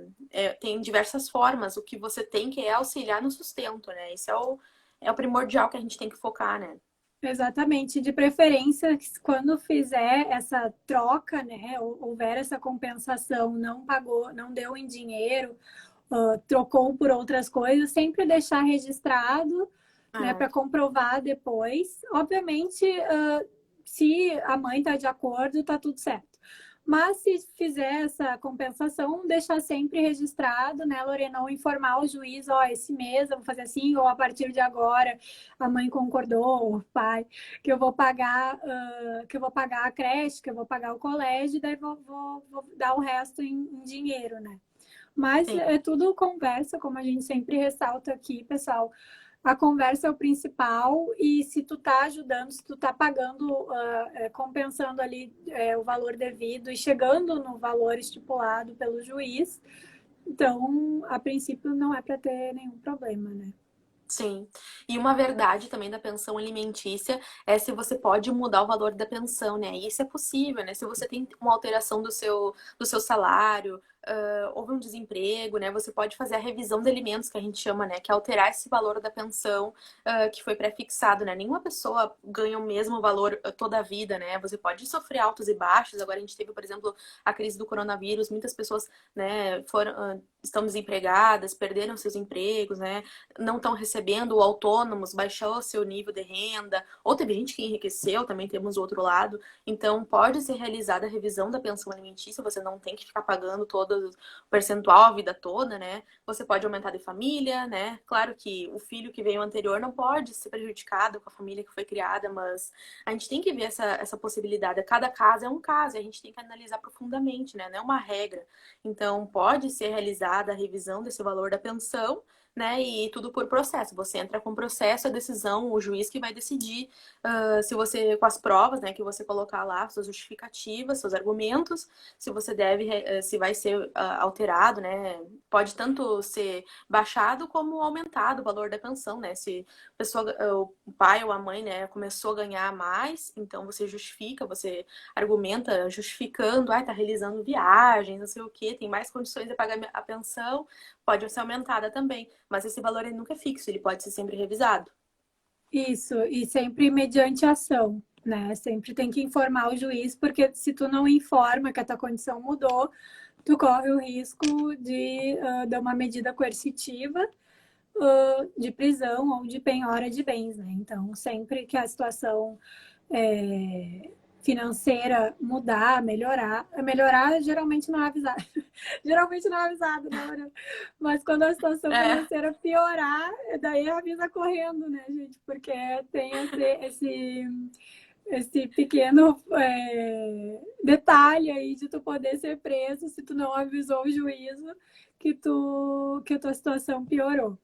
[SPEAKER 2] Tem diversas formas. O que você tem que é auxiliar no sustento, né? Isso é o primordial que a gente tem que focar, né?
[SPEAKER 1] Exatamente, de preferência, quando fizer essa troca, né, houver essa compensação, não pagou, não deu em dinheiro, trocou por outras coisas, sempre deixar registrado, né, para comprovar depois. Obviamente, se a mãe está de acordo, está tudo certo. Mas se fizer essa compensação, deixar sempre registrado, né, Lorena, ou informar o juiz, ó, esse mês eu vou fazer assim, ou a partir de agora a mãe concordou, o pai, que eu vou pagar, a creche, que eu vou pagar o colégio, daí vou dar o resto em dinheiro, né? Mas
[SPEAKER 2] Sim.
[SPEAKER 1] é tudo conversa, como a gente sempre ressalta aqui, pessoal. A conversa é o principal e se tu tá ajudando, se tu tá pagando, compensando ali o valor devido e chegando no valor estipulado pelo juiz, então, a princípio, não é para ter nenhum problema, né?
[SPEAKER 2] Sim. E uma verdade também da pensão alimentícia é se você pode mudar o valor da pensão, né? E isso é possível, né? Se você tem uma alteração do seu salário, houve um desemprego, né? Você pode fazer a revisão de alimentos, que a gente chama, né? Que é alterar esse valor da pensão, que foi pré-fixado, né? Nenhuma pessoa ganha o mesmo valor toda a vida, né? Você pode sofrer altos e baixos. Agora a gente teve, por exemplo, a crise do coronavírus. Muitas pessoas, né, estão desempregadas, perderam seus empregos, né? Não estão recebendo, autônomos, baixou seu nível de renda, ou teve gente que enriqueceu, também temos o outro lado. Então, pode ser realizada a revisão da pensão alimentícia, você não tem que ficar pagando todo o percentual a vida toda, né? Você pode aumentar de família, né? Claro que o filho que veio anterior não pode ser prejudicado com a família que foi criada, mas a gente tem que ver essa possibilidade. Cada caso é um caso, e a gente tem que analisar profundamente, né? Não é uma regra. Então, pode ser realizada a revisão desse valor da pensão, né? E tudo por processo. Você entra com o processo, a decisão, o juiz que vai decidir se você, com as provas, né, que você colocar lá, suas justificativas, seus argumentos, se você se vai ser alterado, né? Pode tanto ser baixado como aumentado o valor da pensão, né? Se a pessoa, o pai ou a mãe, né, começou a ganhar mais, então você justifica, você argumenta justificando, tá realizando viagens, não sei o quê, tem mais condições de pagar a pensão, pode ser aumentada também, mas esse valor ele nunca é fixo, ele pode ser sempre revisado.
[SPEAKER 1] Isso, e sempre mediante ação, né? Sempre tem que informar o juiz, porque se tu não informa que a tua condição mudou, tu corre o risco de dar uma medida coercitiva, de prisão ou de penhora de bens, né? Então, sempre que a situação financeira mudar, melhorar geralmente não é avisado. Geralmente não é avisado, né, Lorena? Mas quando a situação financeira piorar, daí avisa correndo, né, gente? Porque tem esse pequeno detalhe aí de tu poder ser preso se tu não avisou o juízo que a tua situação piorou.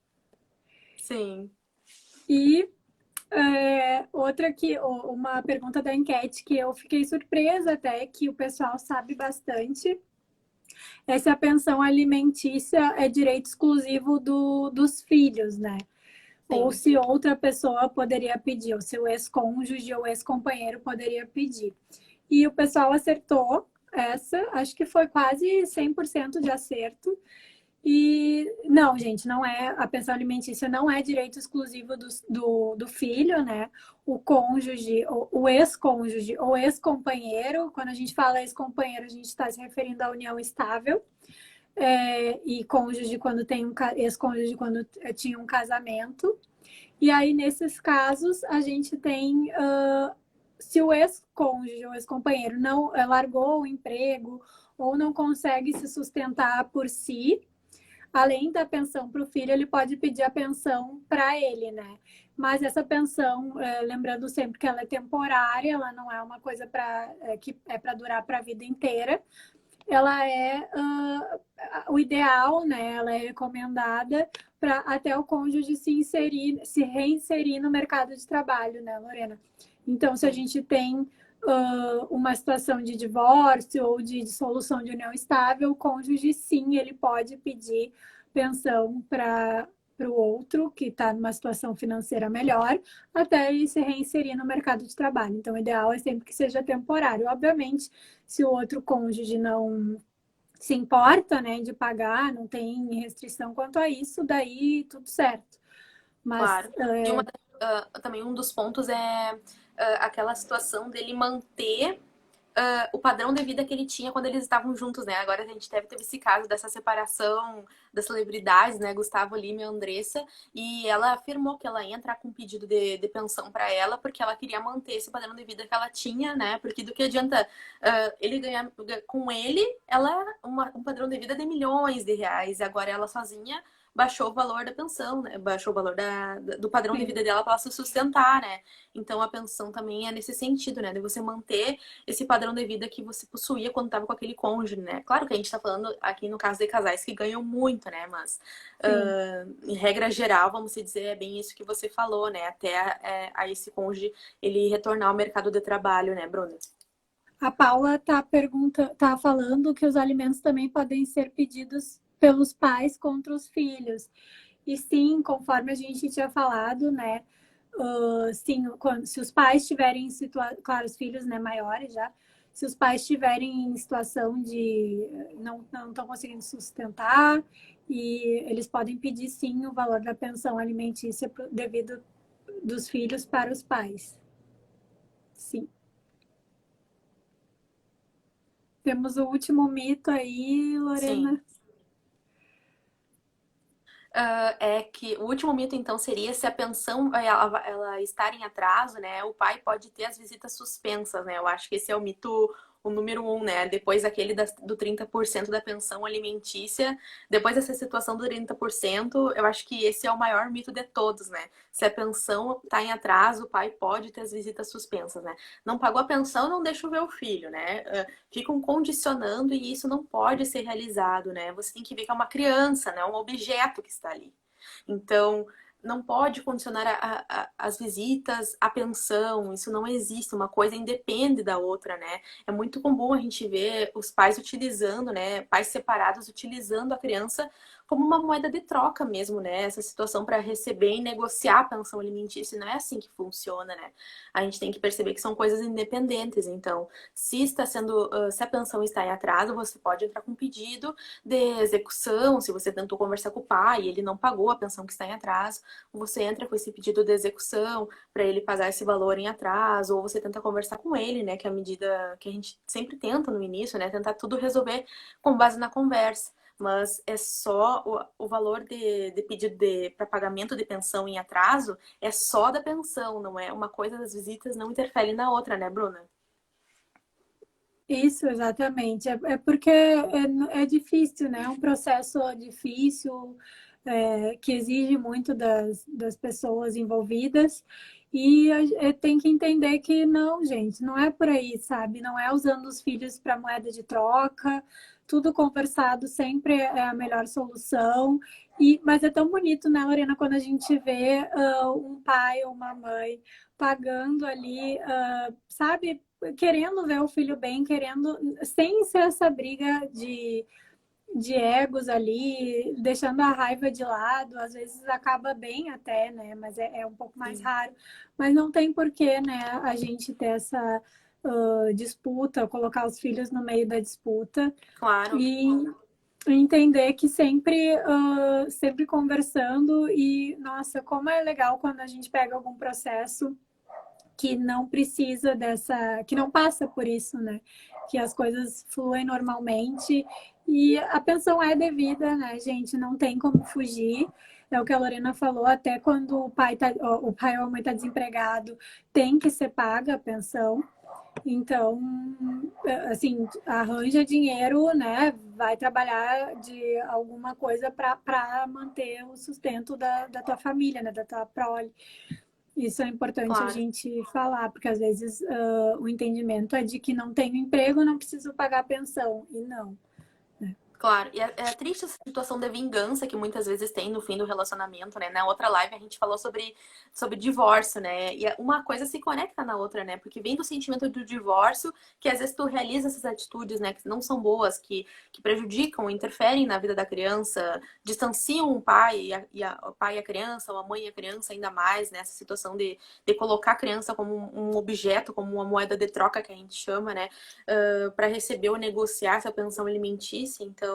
[SPEAKER 2] Sim.
[SPEAKER 1] E uma pergunta da enquete que eu fiquei surpresa até, que o pessoal sabe bastante, é se a pensão alimentícia é direito exclusivo dos filhos, né?
[SPEAKER 2] Sim.
[SPEAKER 1] Ou se outra pessoa poderia pedir, ou se o ex-cônjuge ou ex-companheiro poderia pedir. E o pessoal acertou essa, acho que foi quase 100% de acerto. E não, gente, não é, a pensão alimentícia não é direito exclusivo do filho, né? O cônjuge, o ex-cônjuge ou ex-companheiro, quando a gente fala ex-companheiro, a gente está se referindo à união estável. E cônjuge quando tem ex-cônjuge quando tinha um casamento. E aí, nesses casos, a gente tem se o ex-cônjuge ou ex-companheiro não largou o emprego ou não consegue se sustentar por si, além da pensão para o filho, ele pode pedir a pensão para ele, né? Mas essa pensão, lembrando sempre que ela é temporária, ela não é uma coisa que é para durar para a vida inteira. Ela é o ideal, né? Ela é recomendada para até o cônjuge se reinserir no mercado de trabalho, né, Lorena? Então, se a gente tem uma situação de divórcio ou de dissolução de união estável, o cônjuge, sim, ele pode pedir pensão para o outro, que está numa situação financeira melhor, até ele se reinserir no mercado de trabalho. Então, o ideal é sempre que seja temporário. Obviamente, se o outro cônjuge não se importa, né, de pagar, não tem restrição quanto a isso, daí tudo certo. Mas
[SPEAKER 2] Claro. E também um dos pontos é aquela situação dele manter o padrão de vida que ele tinha quando eles estavam juntos, né? Agora a gente teve esse caso dessa separação das celebridades, né? Gustavo Lima e Andressa, e ela afirmou que ela ia entrar com um pedido de pensão para ela porque ela queria manter esse padrão de vida que ela tinha, né? Porque do que adianta ele ganhar com ele, ela um padrão de vida de milhões de reais, e agora ela sozinha baixou o valor da pensão, né? Baixou o valor do padrão de
[SPEAKER 1] sim.
[SPEAKER 2] vida dela para ela se sustentar, né? Então a pensão também é nesse sentido, né? De você manter esse padrão de vida que você possuía quando estava com aquele cônjuge, né? Claro que a gente está falando aqui no caso de casais que ganham muito, né? Mas em regra geral, vamos dizer, é bem isso que você falou, né? Até a esse cônjuge ele retornar ao mercado de trabalho, né, Bruna?
[SPEAKER 1] A Paula tá falando que os alimentos também podem ser pedidos pelos pais contra os filhos. E sim, conforme a gente tinha falado, né? Sim, se os pais tiverem situação, claro, os filhos, né, maiores já, se os pais estiverem em situação de não estão conseguindo sustentar, e eles podem pedir sim o valor da pensão alimentícia devido dos filhos para os pais. Sim. Temos o último mito aí,
[SPEAKER 2] Sim.
[SPEAKER 1] Lorena.
[SPEAKER 2] É que o último mito, então, seria se a pensão ela estar em atraso, né? O pai pode ter as visitas suspensas, né? Eu acho que esse é o mito, o número um, né? Depois aquele do 30% da pensão alimentícia, depois dessa situação do 30%, eu acho que esse é o maior mito de todos, né? Se a pensão está em atraso, o pai pode ter as visitas suspensas, né? Não pagou a pensão, não deixa eu ver o filho, né? Ficam condicionando e isso não pode ser realizado, né? Você tem que ver que é uma criança, né? Um objeto que está ali. Então, não pode condicionar as visitas à pensão, isso não existe, uma coisa independe da outra, né? É muito comum a gente ver os pais utilizando, né? Pais separados utilizando a criança como uma moeda de troca mesmo, né? Essa situação para receber e negociar a pensão alimentícia, não é assim que funciona, né? A gente tem que perceber que são coisas independentes, então, se a pensão está em atraso, você pode entrar com um pedido de execução, se você tentou conversar com o pai e ele não pagou a pensão que está em atraso, você entra com esse pedido de execução para ele pagar esse valor em atraso, ou você tenta conversar com ele, né, que é a medida que a gente sempre tenta no início, né, tentar tudo resolver com base na conversa. Mas é só o valor de pedido para pagamento de pensão em atraso é só da pensão, não é uma coisa das visitas não interfere na outra, né, Bruna?
[SPEAKER 1] Isso, exatamente. É porque é difícil, né? É um processo difícil, que exige muito das pessoas envolvidas. E tem que entender que não, gente, não é por aí, sabe? Não é usando os filhos para moeda de troca. Tudo conversado sempre é a melhor solução. Mas é tão bonito, né, Lorena, quando a gente vê um pai ou uma mãe pagando ali, sabe? Querendo ver o filho bem, querendo, sem ser essa briga de egos ali, deixando a raiva de lado, às vezes acaba bem até, né? Mas é um pouco mais
[SPEAKER 2] Sim.
[SPEAKER 1] raro. Mas não tem porquê, né, a gente ter essa disputa, colocar os filhos no meio da disputa
[SPEAKER 2] Claro.
[SPEAKER 1] e entender que sempre conversando e, nossa, como é legal quando a gente pega algum processo que não precisa que não passa por isso, né? Que as coisas fluem normalmente e a pensão é devida, né, gente? Não tem como fugir. É o que a Lorena falou, até quando o pai ou a mãe tá desempregado, tem que ser paga a pensão. Então, assim, arranja dinheiro, né? Vai trabalhar de alguma coisa para manter o sustento da tua família, né? Da tua prole. Isso é importante a
[SPEAKER 2] Claro.
[SPEAKER 1] gente falar, porque às vezes o entendimento é de que não tenho emprego, não preciso pagar pensão. E não.
[SPEAKER 2] Claro, e é triste essa situação de vingança que muitas vezes tem no fim do relacionamento, né? Na outra live a gente falou sobre divórcio, né? E uma coisa se conecta na outra, né? Porque vem do sentimento do divórcio, que às vezes tu realiza essas atitudes, né? Que não são boas, que prejudicam, interferem na vida da criança, distanciam o pai o pai e a criança, ou a mãe e a criança ainda mais, nessa situação de colocar a criança como um objeto, como uma moeda de troca que a gente chama, né? Para receber ou negociar essa pensão alimentícia. Então,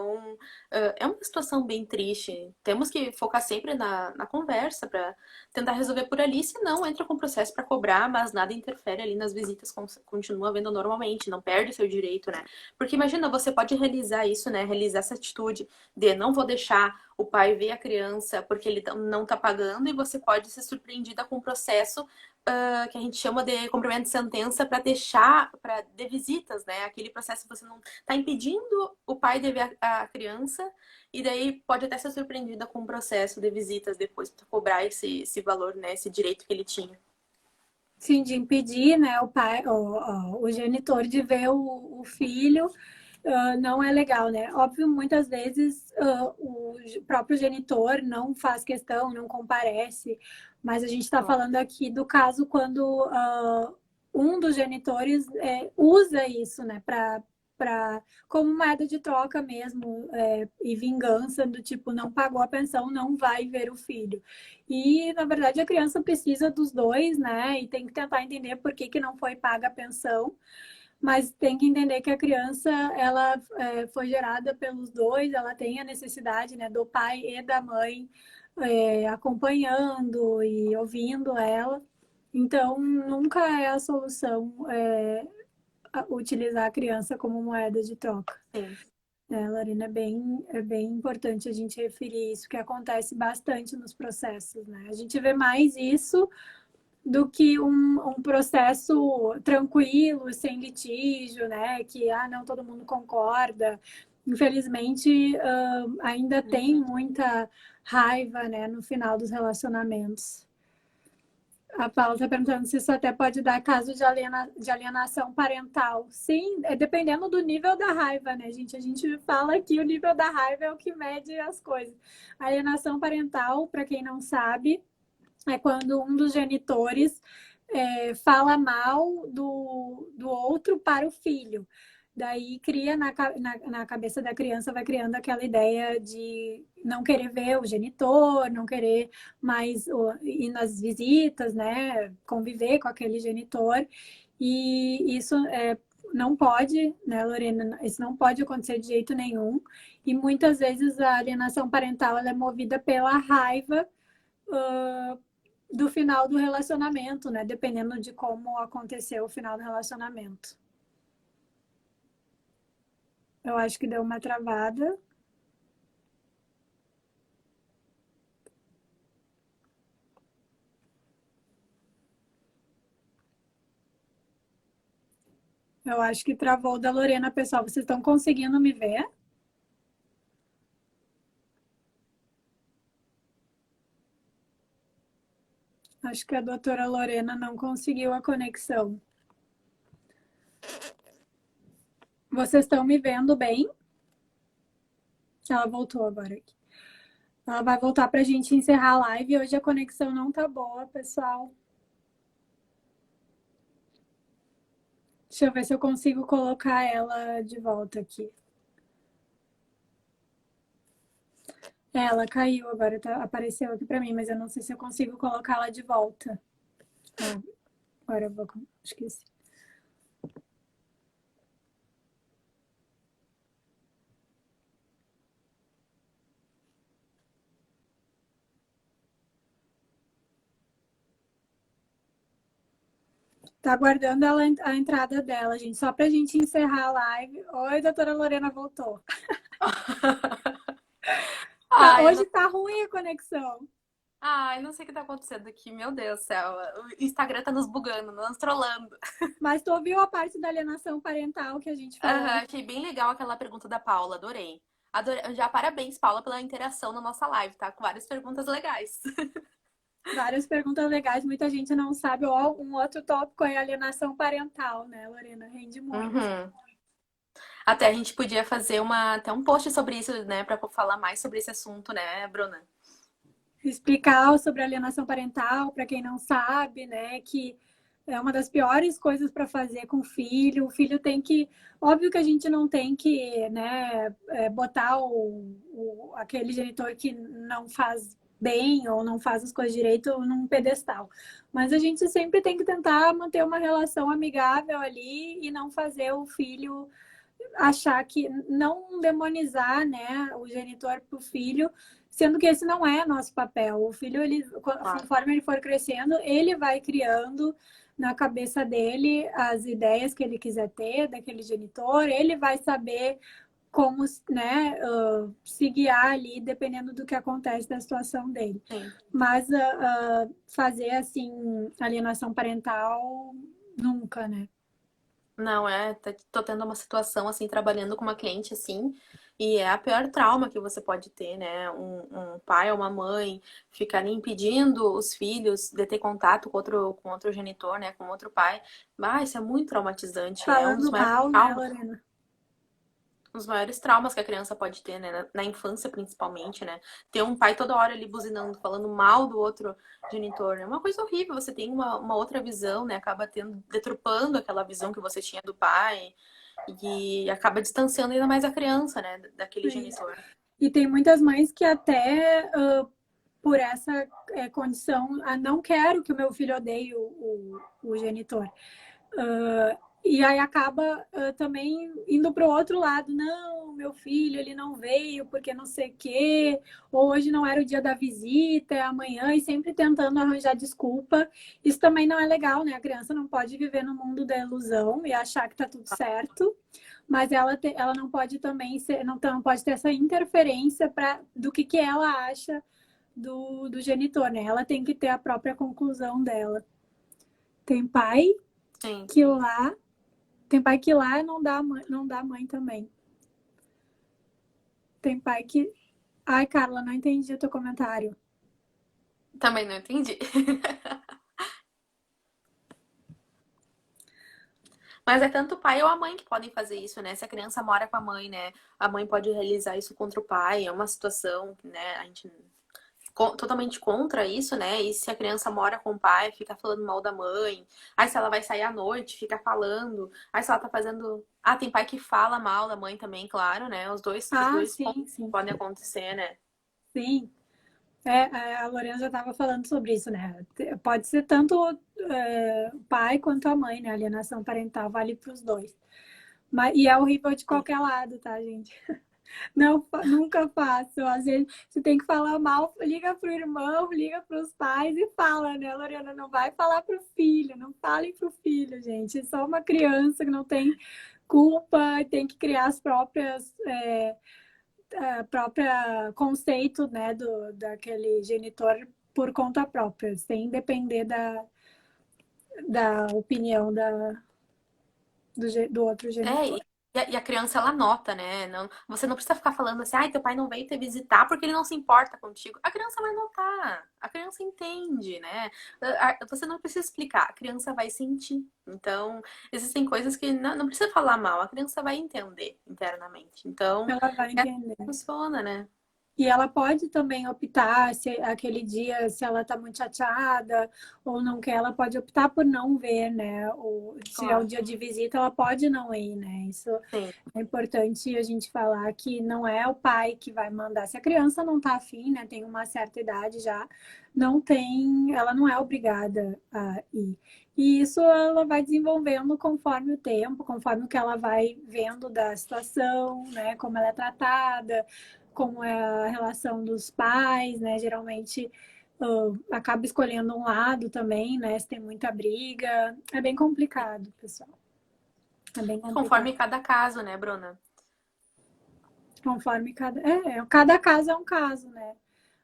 [SPEAKER 2] é uma situação bem triste. Temos que focar sempre na conversa para tentar resolver por ali, senão entra com processo para cobrar, mas nada interfere ali nas visitas, continua vendo normalmente, não perde seu direito, né? Porque imagina, você pode realizar isso, né? Realizar essa atitude de não vou deixar o pai ver a criança porque ele não tá pagando, e você pode ser surpreendida com um processo que a gente chama de cumprimento de sentença para deixar para de visitas, né? Aquele processo que você não está impedindo o pai de ver a criança, e daí pode até ser surpreendida com um processo de visitas depois para cobrar esse valor, né? Esse direito que ele tinha.
[SPEAKER 1] Sim, de impedir, né, o pai, o genitor de ver o filho, não é legal, né? Óbvio, muitas vezes o próprio genitor não faz questão, não comparece, mas a gente está falando aqui do caso quando um dos genitores usa isso, né, como moeda de troca mesmo, e vingança, do tipo, não pagou a pensão, não vai ver o filho. E, na verdade, a criança precisa dos dois, né? E tem que tentar entender por que não foi paga a pensão, mas tem que entender que a criança, ela foi gerada pelos dois, ela tem a necessidade, né, do pai e da mãe acompanhando e ouvindo ela. Então, nunca é a solução utilizar a criança como moeda de troca.
[SPEAKER 2] Sim.
[SPEAKER 1] Lorena, é bem importante a gente referir isso, que acontece bastante nos processos, né? A gente vê mais isso do que um processo tranquilo, sem litígio, né? Que, não, todo mundo concorda. Infelizmente, ainda tem muita raiva, né, no final dos relacionamentos. A Paula está perguntando se isso até pode dar caso de alienação parental. Sim, dependendo do nível da raiva, né, gente? A gente fala que o nível da raiva é o que mede as coisas. A alienação parental, para quem não sabe, é quando um dos genitores fala mal do outro para o filho. Daí cria na cabeça da criança, vai criando aquela ideia de não querer ver o genitor, não querer mais ir nas visitas, né? Conviver com aquele genitor. E isso não pode, né, Lorena? Isso não pode acontecer de jeito nenhum. E muitas vezes a alienação parental ela é movida pela raiva do final do relacionamento, né? Dependendo de como aconteceu o final do relacionamento. Eu acho que deu uma travada. Eu acho que travou o da Lorena, pessoal. Vocês estão conseguindo me ver? Acho que a doutora Lorena não conseguiu a conexão. Vocês estão me vendo bem? Ela voltou agora aqui. Ela vai voltar para a gente encerrar a live. Hoje a conexão não tá boa, pessoal. Deixa eu ver se eu consigo colocar ela de volta aqui. Ela caiu agora, apareceu aqui para mim, mas eu não sei se eu consigo colocá-la de volta. Agora eu vou. Esqueci. Tá aguardando a entrada dela, gente. Só pra gente encerrar a live. Oi, doutora Lorena voltou. Hoje tá ruim a conexão.
[SPEAKER 2] Ai, não sei o que tá acontecendo aqui, meu Deus do céu. O Instagram tá nos bugando, nos trolando.
[SPEAKER 1] Mas tu ouviu a parte da alienação parental que a gente falou?
[SPEAKER 2] Achei bem legal aquela pergunta da Paula, adorei. Já parabéns, Paula, pela interação na nossa live, tá? Com várias perguntas legais.
[SPEAKER 1] Várias perguntas legais, muita gente não sabe. Um outro tópico é alienação parental, né, Lorena? Rende muito.
[SPEAKER 2] Até a gente podia fazer até um post sobre isso, né? Pra falar mais sobre esse assunto, né, Bruna?
[SPEAKER 1] Explicar sobre alienação parental, para quem não sabe, né, que é uma das piores coisas para fazer com o filho. O filho tem que, óbvio que a gente não tem que, né, botar aquele genitor que não faz bem ou não faz as coisas direito num pedestal. Mas a gente sempre tem que tentar manter uma relação amigável ali e não fazer o filho achar que não demonizar, né, o genitor para o filho, sendo que esse não é nosso papel. O filho, ele,
[SPEAKER 2] Claro.
[SPEAKER 1] conforme ele for crescendo, ele vai criando na cabeça dele as ideias que ele quiser ter daquele genitor, ele vai saber como, né, se guiar ali, dependendo do que acontece da situação dele.
[SPEAKER 2] Sim.
[SPEAKER 1] Mas fazer, assim, alienação parental, nunca, né?
[SPEAKER 2] Não, tô tendo uma situação assim, trabalhando com uma cliente assim, e é a pior trauma que você pode ter, né? Um pai ou uma mãe ficarem impedindo os filhos de ter contato com outro genitor, né? Com outro pai. Mas isso é muito traumatizante, é um dos
[SPEAKER 1] Falando
[SPEAKER 2] maiores
[SPEAKER 1] mal, né,
[SPEAKER 2] traumas.
[SPEAKER 1] Lorena?
[SPEAKER 2] Um dos maiores traumas que a criança pode ter, né? Na infância, principalmente, né? Ter um pai toda hora ali buzinando, falando mal do outro genitor, né? É uma coisa horrível. Você tem uma outra visão, né? Acaba deturpando aquela visão que você tinha do pai e acaba distanciando ainda mais a criança, né? Daquele
[SPEAKER 1] Isso.
[SPEAKER 2] genitor.
[SPEAKER 1] E tem muitas mães que até por essa condição, não quero que o meu filho odeie o genitor. E aí acaba também indo para o outro lado. Não, meu filho, ele não veio porque não sei o quê, ou hoje não era o dia da visita, é amanhã, e sempre tentando arranjar desculpa. Isso também não é legal, né? A criança não pode viver no mundo da ilusão e achar que tá tudo certo, mas ela não pode também ser, não pode ter essa interferência do que ela acha do genitor, né? Ela tem que ter a própria conclusão dela. Tem pai
[SPEAKER 2] Sim.
[SPEAKER 1] que lá tem pai que lá não dá mãe também. Tem pai que. Ai, Carla, não entendi o teu comentário.
[SPEAKER 2] Também não entendi. Mas é tanto o pai ou a mãe que podem fazer isso, né? Se a criança mora com a mãe, né? A mãe pode realizar isso contra o pai. É uma situação, né? A gente totalmente contra isso, né? E se a criança mora com o pai, fica falando mal da mãe. Aí se ela vai sair à noite, fica falando. Aí se ela tá fazendo. Ah, tem pai que fala mal da mãe também, claro, né? Os
[SPEAKER 1] Ah,
[SPEAKER 2] dois pontos
[SPEAKER 1] sim, sim.
[SPEAKER 2] podem acontecer, né?
[SPEAKER 1] Sim. A Lorena já estava falando sobre isso, né? Pode ser tanto o pai quanto a mãe, né? Alienação parental vale para os dois. E é horrível de
[SPEAKER 2] Sim.
[SPEAKER 1] qualquer lado, tá, gente? Não, nunca faço. Às vezes você tem que falar mal, liga pro irmão, liga pros pais e fala, né, Lorena? Não vai falar pro filho, não falem pro filho, gente. É só uma criança que não tem culpa, tem que criar as próprias própria conceito, né, daquele genitor por conta própria, sem depender da opinião do outro
[SPEAKER 2] É,
[SPEAKER 1] genitor.
[SPEAKER 2] e a criança ela nota, né? Não, você não precisa ficar falando assim, ai, teu pai não veio te visitar porque ele não se importa contigo. A criança vai notar, a criança entende, né? Você não precisa explicar, a criança vai sentir. Então, existem coisas que não precisa falar mal, a criança vai entender internamente. Então,
[SPEAKER 1] Ela vai
[SPEAKER 2] é assim
[SPEAKER 1] entender.
[SPEAKER 2] que funciona, né?
[SPEAKER 1] E ela pode também optar, se aquele dia, se ela está muito chateada ou não quer, ela pode optar por não ver, né? Ou se é o
[SPEAKER 2] Claro.
[SPEAKER 1] dia de visita, ela pode não ir, né? Isso
[SPEAKER 2] Sim,
[SPEAKER 1] é importante a gente falar que não é o pai que vai mandar. Se a criança não está afim, né? Tem uma certa idade já, não tem, ela não é obrigada a ir. E isso ela vai desenvolvendo conforme o tempo, conforme o que ela vai vendo da situação, né? Como ela é tratada, como é a relação dos pais, né? Geralmente acaba escolhendo um lado também, né? Se tem muita briga. É bem
[SPEAKER 2] sim.
[SPEAKER 1] complicado, pessoal. É bem complicado.
[SPEAKER 2] Conforme cada caso, né, Bruna?
[SPEAKER 1] Conforme cada caso é um caso, né?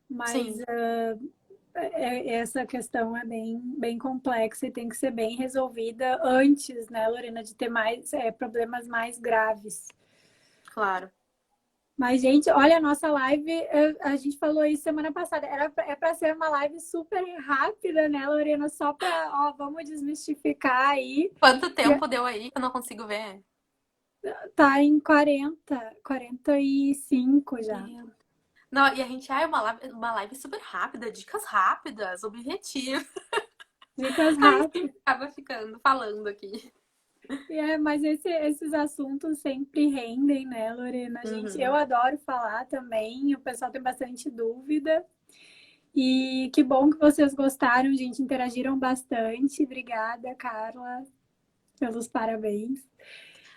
[SPEAKER 1] Mas
[SPEAKER 2] Sim.
[SPEAKER 1] essa questão é bem complexa e tem que ser bem resolvida antes, né, Lorena, de ter mais problemas mais graves.
[SPEAKER 2] Claro.
[SPEAKER 1] Mas, gente, olha, a nossa live, a gente falou isso semana passada, é para ser uma live super rápida, né, Lorena? Só para, ó, vamos desmistificar aí.
[SPEAKER 2] Quanto
[SPEAKER 1] Que
[SPEAKER 2] tempo deu aí que eu não consigo ver?
[SPEAKER 1] Tá em 45 já.
[SPEAKER 2] Não, e a gente, uma live super rápida, dicas rápidas, objetivo.
[SPEAKER 1] Dicas
[SPEAKER 2] A gente
[SPEAKER 1] rápidas.
[SPEAKER 2] acaba ficando, falando aqui.
[SPEAKER 1] Mas esses assuntos sempre rendem, né, Lorena? Eu
[SPEAKER 2] Uhum.
[SPEAKER 1] adoro falar também, o pessoal tem bastante dúvida. E que bom que vocês gostaram, gente, interagiram bastante. Obrigada, Carla, pelos parabéns.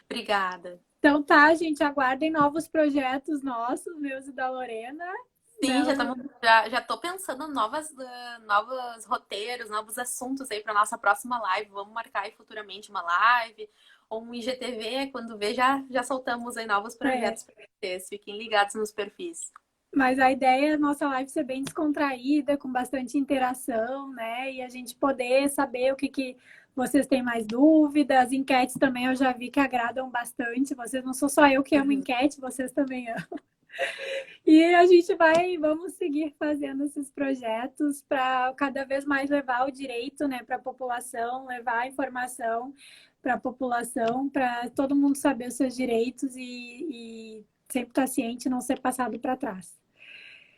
[SPEAKER 2] Obrigada.
[SPEAKER 1] Então tá, gente, aguardem novos projetos nossos, meus e da Lorena.
[SPEAKER 2] Sim,
[SPEAKER 1] Não,
[SPEAKER 2] já tô pensando em novos roteiros, novos assuntos aí para nossa próxima live. Vamos marcar aí futuramente uma live ou um IGTV. Quando vê, já soltamos aí novos projetos para vocês. Fiquem ligados nos perfis.
[SPEAKER 1] mas a ideia é a nossa live ser bem descontraída, com bastante interação, né? E a gente poder saber o que vocês têm mais dúvidas. Enquetes também eu já vi que agradam bastante. Vocês não sou só eu que amo
[SPEAKER 2] Uhum.
[SPEAKER 1] enquete, vocês também amam. E vamos seguir fazendo esses projetos para cada vez mais levar o direito, né, para a população, levar a informação para a população, para todo mundo saber os seus direitos e sempre estar ciente e não ser passado para trás.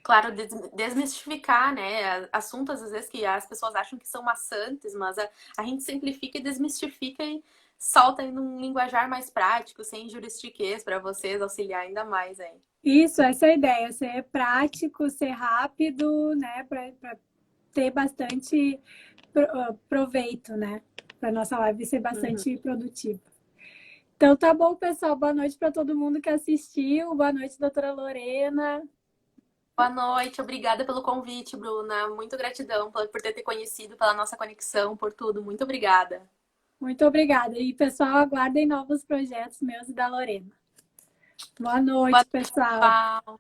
[SPEAKER 2] Claro, desmistificar, né? Assuntos às vezes que as pessoas acham que são maçantes, mas a gente simplifica e desmistifica e solta em um linguajar mais prático, sem juristiquês, para vocês auxiliar ainda mais aí.
[SPEAKER 1] Isso, essa é a ideia, ser prático, ser rápido, né, para ter bastante proveito, né, para nossa live ser bastante produtiva. Então tá bom, pessoal. Boa noite para todo mundo que assistiu. Boa noite, doutora Lorena.
[SPEAKER 2] Boa noite, obrigada pelo convite, Bruna. Muito gratidão por ter te conhecido, pela nossa conexão, por tudo. Muito obrigada.
[SPEAKER 1] Muito obrigada. E, pessoal, aguardem novos projetos meus e da Lorena. Boa noite,
[SPEAKER 2] Boa
[SPEAKER 1] pessoal.
[SPEAKER 2] noite, pessoal.